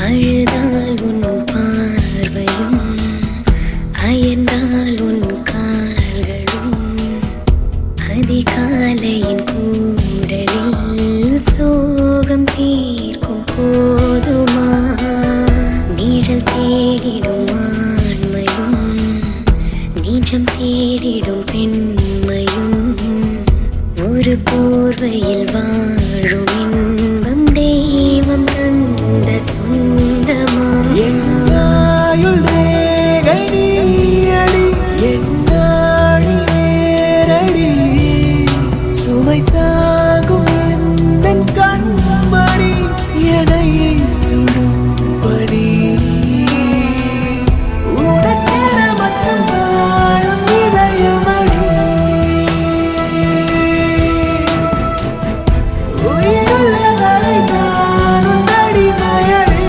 அழுதால் உன் பார்வையும் அயர்ந்தால் உன் கால்களும் அதிகாலையின் கூடலில் சோகம் தீர்க்கும் போதுமா நிழல் தேடிடும் ஆண்மையும் நிஜம் தேடிடும் பெண்மையும் ஒரு போர்வையில் வாழும் இன்பம் தெய்வம் தந்த சொந்த